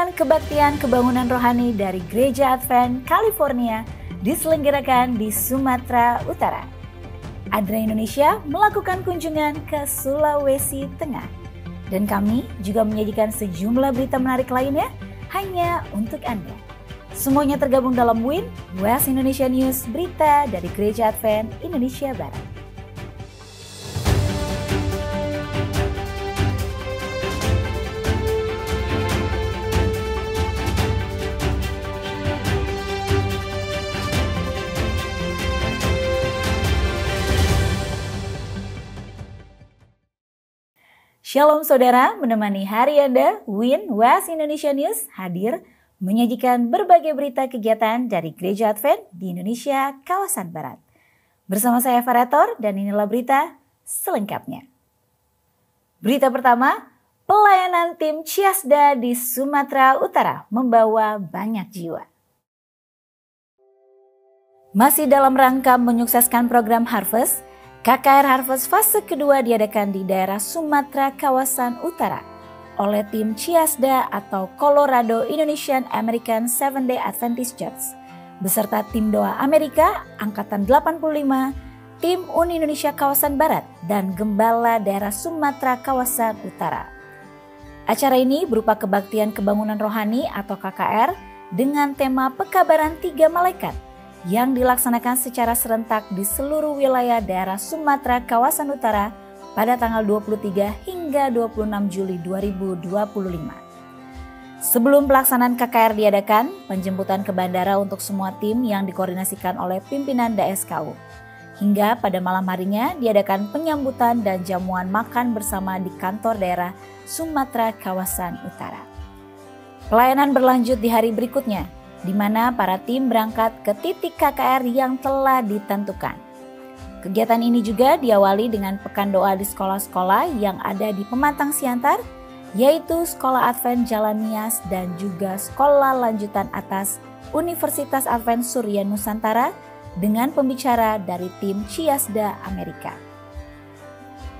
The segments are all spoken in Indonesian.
Kegiatan kebaktian kebangunan rohani dari Gereja Advent California diselenggarakan di Sumatera Utara. ADRA Indonesia melakukan kunjungan ke Sulawesi Tengah. Dan kami juga menyajikan sejumlah berita menarik lainnya hanya untuk Anda. Semuanya tergabung dalam WIN, West Indonesia News, berita dari Gereja Advent Indonesia Barat. Shalom saudara, menemani hari Anda, WIN West Indonesia News hadir menyajikan berbagai berita kegiatan dari Gereja Advent di Indonesia kawasan Barat. Bersama saya Farator dan inilah berita selengkapnya. Berita pertama, pelayanan tim Ciasda di Sumatera Utara membawa banyak jiwa. Masih dalam rangka menyukseskan program Harvest, KKR Harvest fase kedua diadakan di daerah Sumatera kawasan Utara oleh tim Ciasda atau Colorado Indonesian American Seventh-day Adventist Church beserta tim Doa Amerika Angkatan 85, tim Uni Indonesia kawasan Barat dan Gembala daerah Sumatera kawasan Utara. Acara ini berupa kebaktian kebangunan rohani atau KKR dengan tema Pekabaran Tiga Malaikat yang dilaksanakan secara serentak di seluruh wilayah daerah Sumatera kawasan Utara pada tanggal 23 hingga 26 Juli 2025. Sebelum pelaksanaan KKR diadakan, penjemputan ke bandara untuk semua tim yang dikoordinasikan oleh pimpinan DSKU. Hingga pada malam harinya diadakan penyambutan dan jamuan makan bersama di kantor daerah Sumatera kawasan Utara. Pelayanan berlanjut di hari berikutnya, di mana para tim berangkat ke titik KKR yang telah ditentukan. Kegiatan ini juga diawali dengan pekan doa di sekolah-sekolah yang ada di Pematang Siantar, yaitu Sekolah Advent Jalan Nias dan juga Sekolah Lanjutan Atas Universitas Advent Surya Nusantara dengan pembicara dari tim Ciasda Amerika.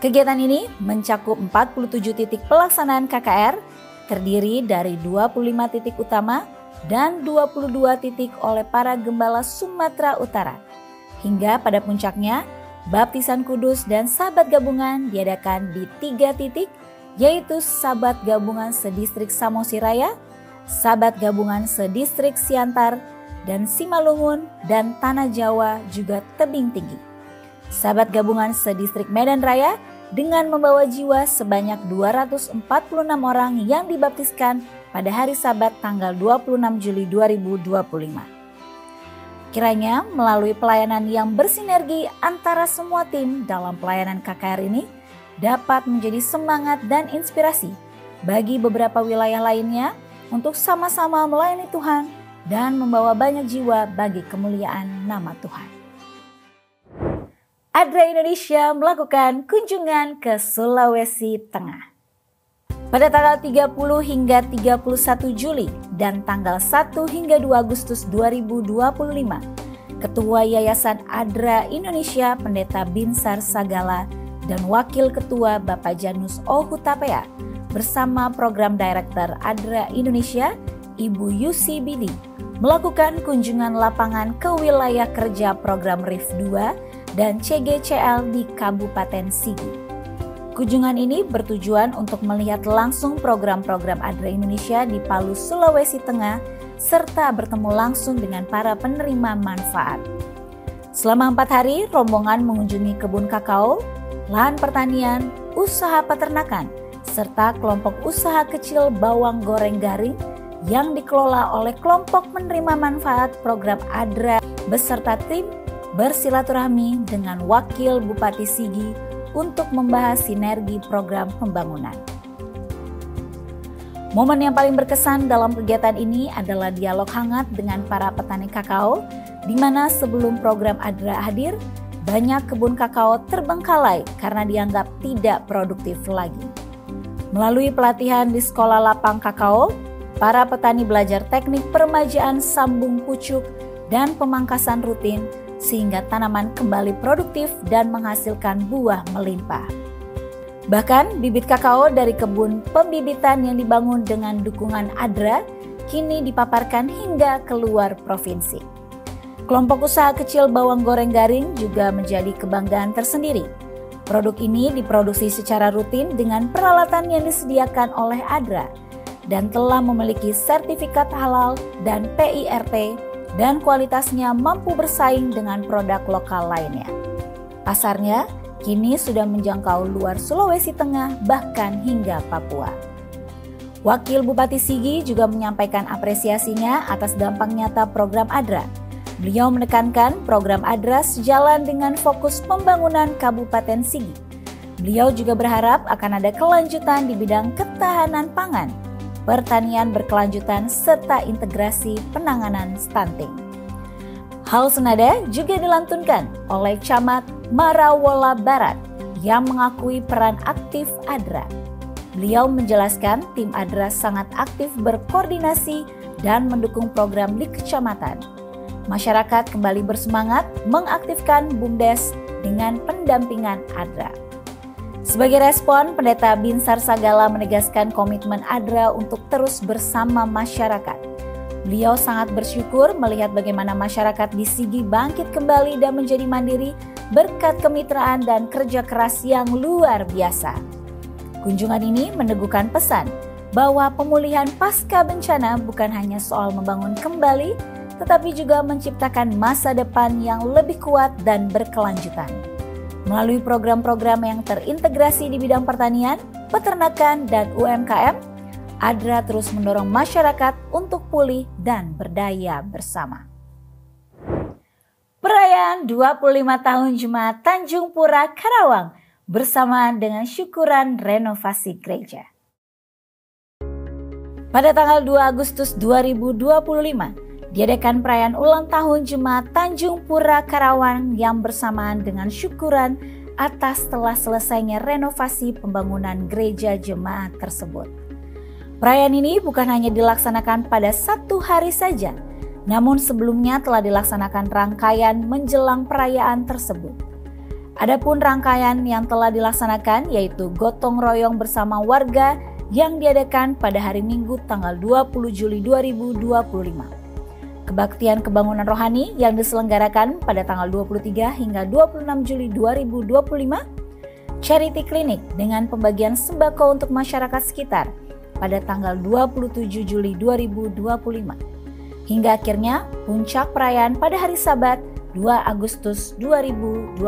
Kegiatan ini mencakup 47 titik pelaksanaan KKR, terdiri dari 25 titik utama dan 22 titik oleh para gembala Sumatera Utara. Hingga pada puncaknya, baptisan kudus dan sahabat gabungan diadakan di 3 titik, yaitu sahabat gabungan sedistrik Samosir Raya, sahabat gabungan sedistrik Siantar, dan Simalungun dan Tanah Jawa juga Tebing Tinggi. Sahabat gabungan sedistrik Medan Raya dengan membawa jiwa sebanyak 246 orang yang dibaptiskan pada hari Sabat tanggal 26 Juli 2025. Kiranya melalui pelayanan yang bersinergi antara semua tim dalam pelayanan KKR ini dapat menjadi semangat dan inspirasi bagi beberapa wilayah lainnya untuk sama-sama melayani Tuhan dan membawa banyak jiwa bagi kemuliaan nama Tuhan. ADRA Indonesia melakukan kunjungan ke Sulawesi Tengah. Pada tanggal 30 hingga 31 Juli dan tanggal 1 hingga 2 Agustus 2025, Ketua Yayasan ADRA Indonesia Pendeta Binsar Sagala dan Wakil Ketua Bapak Janus O. Hutapea bersama Program Director ADRA Indonesia Ibu Yusi Bidi melakukan kunjungan lapangan ke wilayah kerja program RIF 2 dan CGCL di Kabupaten Sigi. Kunjungan ini bertujuan untuk melihat langsung program-program ADRA Indonesia di Palu, Sulawesi Tengah, serta bertemu langsung dengan para penerima manfaat. Selama 4 hari, rombongan mengunjungi kebun kakao, lahan pertanian, usaha peternakan, serta kelompok usaha kecil bawang goreng garing yang dikelola oleh kelompok penerima manfaat program ADRA beserta tim bersilaturahmi dengan Wakil Bupati Sigi untuk membahas sinergi program pembangunan. Momen yang paling berkesan dalam kegiatan ini adalah dialog hangat dengan para petani kakao, di mana sebelum program ADRA hadir, banyak kebun kakao terbengkalai karena dianggap tidak produktif lagi. Melalui pelatihan di Sekolah Lapang Kakao, para petani belajar teknik peremajaan sambung pucuk dan pemangkasan rutin sehingga tanaman kembali produktif dan menghasilkan buah melimpah. Bahkan bibit kakao dari kebun pembibitan yang dibangun dengan dukungan ADRA kini dipaparkan hingga keluar provinsi. Kelompok usaha kecil bawang goreng garing juga menjadi kebanggaan tersendiri. Produk ini diproduksi secara rutin dengan peralatan yang disediakan oleh ADRA dan telah memiliki sertifikat halal dan PIRT dan kualitasnya mampu bersaing dengan produk lokal lainnya. Pasarnya kini sudah menjangkau luar Sulawesi Tengah bahkan hingga Papua. Wakil Bupati Sigi juga menyampaikan apresiasinya atas dampak nyata program ADRA. Beliau menekankan program ADRA sejalan dengan fokus pembangunan Kabupaten Sigi. Beliau juga berharap akan ada kelanjutan di bidang ketahanan pangan, pertanian berkelanjutan, serta integrasi penanganan stunting. Hal senada juga dilantunkan oleh Camat Marawola Barat yang mengakui peran aktif ADRA. Beliau menjelaskan tim ADRA sangat aktif berkoordinasi dan mendukung program di kecamatan. Masyarakat kembali bersemangat mengaktifkan BUMDes dengan pendampingan ADRA. Sebagai respon, Pendeta Binsar Sagala menegaskan komitmen ADRA untuk terus bersama masyarakat. Beliau sangat bersyukur melihat bagaimana masyarakat di Sigi bangkit kembali dan menjadi mandiri berkat kemitraan dan kerja keras yang luar biasa. Kunjungan ini meneguhkan pesan bahwa pemulihan pasca bencana bukan hanya soal membangun kembali, tetapi juga menciptakan masa depan yang lebih kuat dan berkelanjutan. Melalui program-program yang terintegrasi di bidang pertanian, peternakan, dan UMKM, ADRA terus mendorong masyarakat untuk pulih dan berdaya bersama. Perayaan 25 tahun Jemaat Tanjung Pura Karawang bersamaan dengan syukuran renovasi gereja. Pada tanggal 2 Agustus 2025, diadakan perayaan ulang tahun Jemaat Tanjung Pura Karawang yang bersamaan dengan syukuran atas telah selesainya renovasi pembangunan gereja jemaat tersebut. Perayaan ini bukan hanya dilaksanakan pada satu hari saja, namun sebelumnya telah dilaksanakan rangkaian menjelang perayaan tersebut. Adapun rangkaian yang telah dilaksanakan yaitu gotong royong bersama warga yang diadakan pada hari Minggu tanggal 20 Juli 2025. Kebaktian kebangunan rohani yang diselenggarakan pada tanggal 23 hingga 26 Juli 2025. Charity Clinic dengan pembagian sembako untuk masyarakat sekitar pada tanggal 27 Juli 2025. Hingga akhirnya puncak perayaan pada hari Sabat 2 Agustus 2025.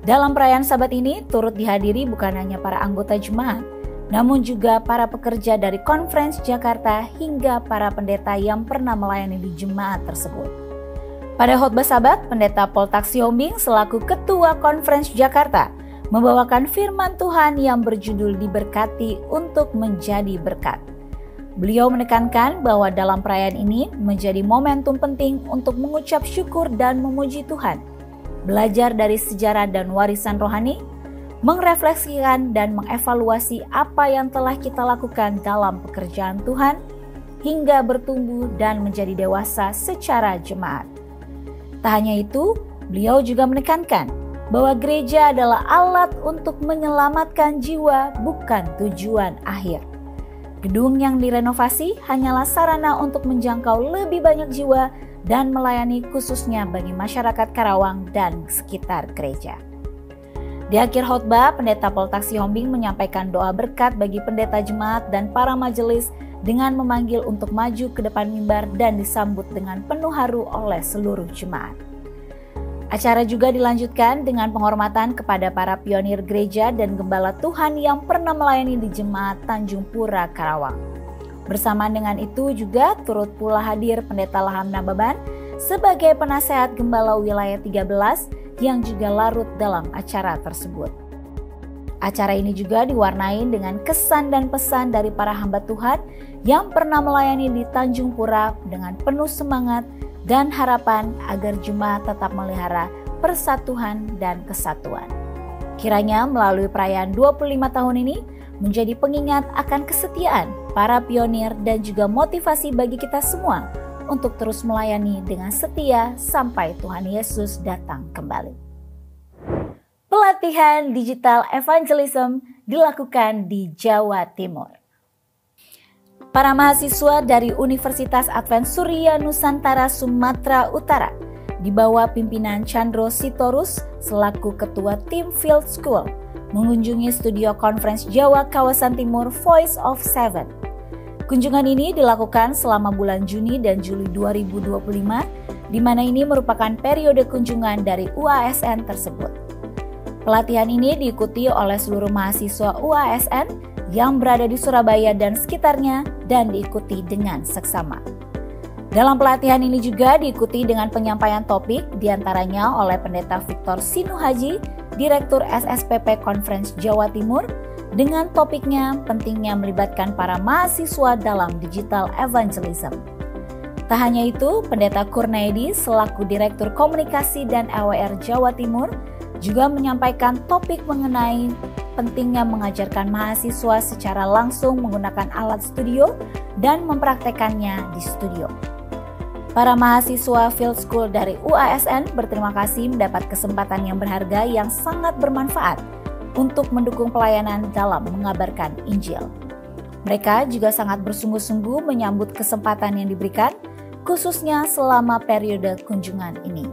Dalam perayaan Sabat ini turut dihadiri bukan hanya para anggota jemaat, namun juga para pekerja dari Conference Jakarta hingga para pendeta yang pernah melayani di jemaat tersebut. Pada khotbah Sabat, Pendeta Paul Taxiombing selaku Ketua Conference Jakarta membawakan firman Tuhan yang berjudul Diberkati untuk menjadi berkat. Beliau menekankan bahwa dalam perayaan ini menjadi momentum penting untuk mengucap syukur dan memuji Tuhan, belajar dari sejarah dan warisan rohani, merefleksikan dan mengevaluasi apa yang telah kita lakukan dalam pekerjaan Tuhan, hingga bertumbuh dan menjadi dewasa secara jemaat. Tak hanya itu, beliau juga menekankan bahwa gereja adalah alat untuk menyelamatkan jiwa, bukan tujuan akhir. Gedung yang direnovasi hanyalah sarana untuk menjangkau lebih banyak jiwa dan melayani khususnya bagi masyarakat Karawang dan sekitar gereja. Di akhir khotbah, Pendeta Paul Taxiombing menyampaikan doa berkat bagi pendeta jemaat dan para majelis dengan memanggil untuk maju ke depan mimbar dan disambut dengan penuh haru oleh seluruh jemaat. Acara juga dilanjutkan dengan penghormatan kepada para pionir gereja dan gembala Tuhan yang pernah melayani di Jemaat Tanjung Pura Karawang. Bersamaan dengan itu juga turut pula hadir Pendeta Laham Nababan sebagai penasehat gembala wilayah 13 yang juga larut dalam acara tersebut. Acara ini juga diwarnai dengan kesan dan pesan dari para hamba Tuhan yang pernah melayani di Tanjung Pura dengan penuh semangat dan harapan agar jemaat tetap melihara persatuan dan kesatuan. Kiranya melalui perayaan 25 tahun ini menjadi pengingat akan kesetiaan para pionir dan juga motivasi bagi kita semua untuk terus melayani dengan setia sampai Tuhan Yesus datang kembali. pelatihan digital evangelism dilakukan di Jawa Timur. Para mahasiswa dari Universitas Advent Surya Nusantara Sumatera Utara di bawah pimpinan Chandro Sitorus selaku ketua tim Field School mengunjungi studio conference Jawa kawasan Timur Voice of Seven. Kunjungan ini dilakukan selama bulan Juni dan Juli 2025, di mana ini merupakan periode kunjungan dari UASN tersebut. Pelatihan ini diikuti oleh seluruh mahasiswa UASN yang berada di Surabaya dan sekitarnya dan diikuti dengan seksama. Dalam pelatihan ini juga diikuti dengan penyampaian topik diantaranya oleh Pendeta Victor Sinuhaji, Direktur SSPP Conference Jawa Timur, dengan topiknya pentingnya melibatkan para mahasiswa dalam digital evangelism. Tak hanya itu, Pendeta Kurnaidi selaku Direktur Komunikasi dan AWR Jawa Timur juga menyampaikan topik mengenai pentingnya mengajarkan mahasiswa secara langsung menggunakan alat studio dan mempraktekannya di studio. Para mahasiswa Field School dari UASN berterima kasih mendapat kesempatan yang berharga yang sangat bermanfaat untuk mendukung pelayanan dalam mengabarkan Injil. Mereka juga sangat bersungguh-sungguh menyambut kesempatan yang diberikan, khususnya selama periode kunjungan ini.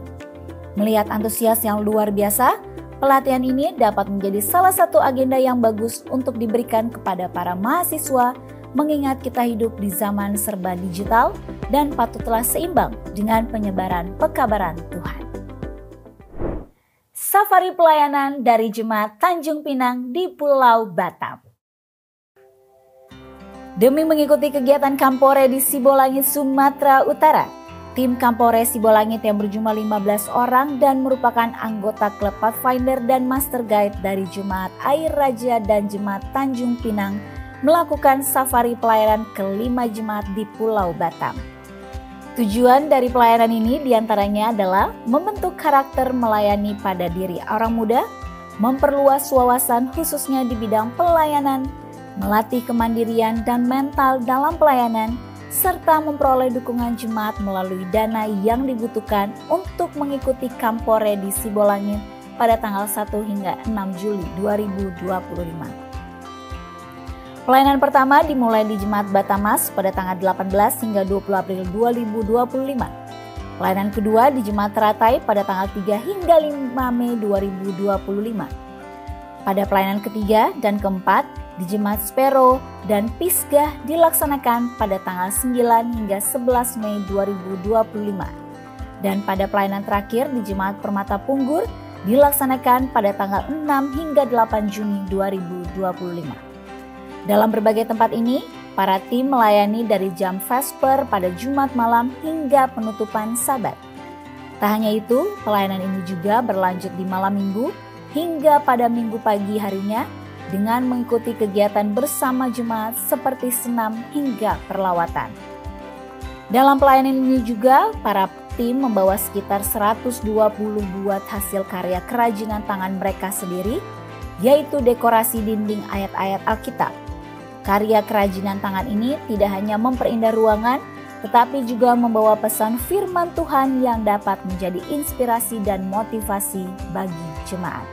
Melihat antusias yang luar biasa, pelatihan ini dapat menjadi salah satu agenda yang bagus untuk diberikan kepada para mahasiswa, mengingat kita hidup di zaman serba digital dan patutlah seimbang dengan penyebaran pekabaran Tuhan. Safari pelayanan dari Jemaat Tanjung Pinang di Pulau Batam. Demi mengikuti kegiatan Kampore di Sibolangit, Sumatera Utara, tim Kampore Sibolangit yang berjumlah 15 orang dan merupakan anggota klub Pathfinder dan Master Guide dari Jemaat Air Raja dan Jemaat Tanjung Pinang melakukan safari pelayanan ke 5 jemaat di Pulau Batam. Tujuan dari pelayanan ini diantaranya adalah membentuk karakter melayani pada diri orang muda, memperluas wawasan khususnya di bidang pelayanan, melatih kemandirian dan mental dalam pelayanan, serta memperoleh dukungan jemaat melalui dana yang dibutuhkan untuk mengikuti Kampore di Sibolangit pada tanggal 1 hingga 6 Juli 2025. Pelayanan pertama dimulai di Jemaat Batamas pada tanggal 18 hingga 20 April 2025. Pelayanan kedua di Jemaat Teratai pada tanggal 3 hingga 5 Mei 2025. Pada pelayanan ketiga dan keempat di Jemaat Spero dan Pisgah dilaksanakan pada tanggal 9 hingga 11 Mei 2025. Dan pada pelayanan terakhir di Jemaat Permata Punggur dilaksanakan pada tanggal 6 hingga 8 Juni 2025. Dalam berbagai tempat ini, para tim melayani dari jam Vesper pada Jumat malam hingga penutupan Sabat. Tak hanya itu, pelayanan ini juga berlanjut di malam minggu hingga pada minggu pagi harinya dengan mengikuti kegiatan bersama jemaat seperti senam hingga perlawatan. Dalam pelayanan ini juga, para tim membawa sekitar 120 buat hasil karya kerajinan tangan mereka sendiri, yaitu dekorasi dinding ayat-ayat Alkitab. Karya kerajinan tangan ini tidak hanya memperindah ruangan, tetapi juga membawa pesan firman Tuhan yang dapat menjadi inspirasi dan motivasi bagi jemaat.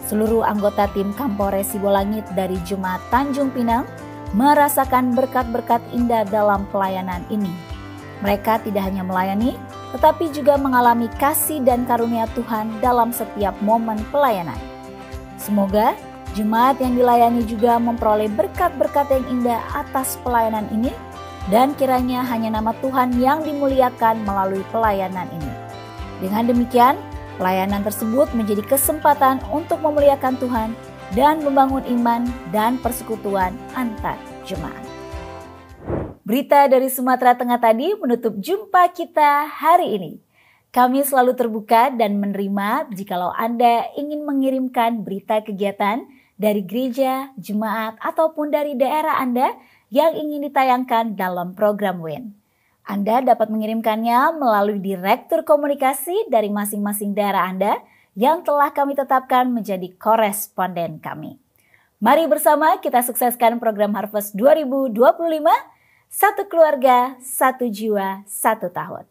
Seluruh anggota tim Kampore Sibolangit dari Jemaat Tanjung Pinang merasakan berkat-berkat indah dalam pelayanan ini. Mereka tidak hanya melayani, tetapi juga mengalami kasih dan karunia Tuhan dalam setiap momen pelayanan. Semoga jemaat yang dilayani juga memperoleh berkat-berkat yang indah atas pelayanan ini, dan kiranya hanya nama Tuhan yang dimuliakan melalui pelayanan ini. Dengan demikian, pelayanan tersebut menjadi kesempatan untuk memuliakan Tuhan dan membangun iman dan persekutuan antar jemaat. Berita dari Sumatera Tengah tadi menutup jumpa kita hari ini. Kami selalu terbuka dan menerima jikalau Anda ingin mengirimkan berita kegiatan dari gereja, jemaat, ataupun dari daerah Anda yang ingin ditayangkan dalam program WIN. Anda dapat mengirimkannya melalui Direktur Komunikasi dari masing-masing daerah Anda yang telah kami tetapkan menjadi koresponden kami. Mari bersama kita sukseskan program Harvest 2025, satu keluarga, satu jiwa, satu tahun.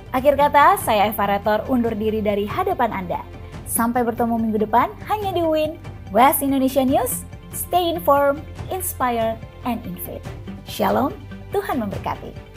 Akhir kata, saya Eva Retor undur diri dari hadapan Anda. Sampai bertemu minggu depan hanya di WIN West Indonesia News. Stay informed, inspired, and in faith. Shalom, Tuhan memberkati.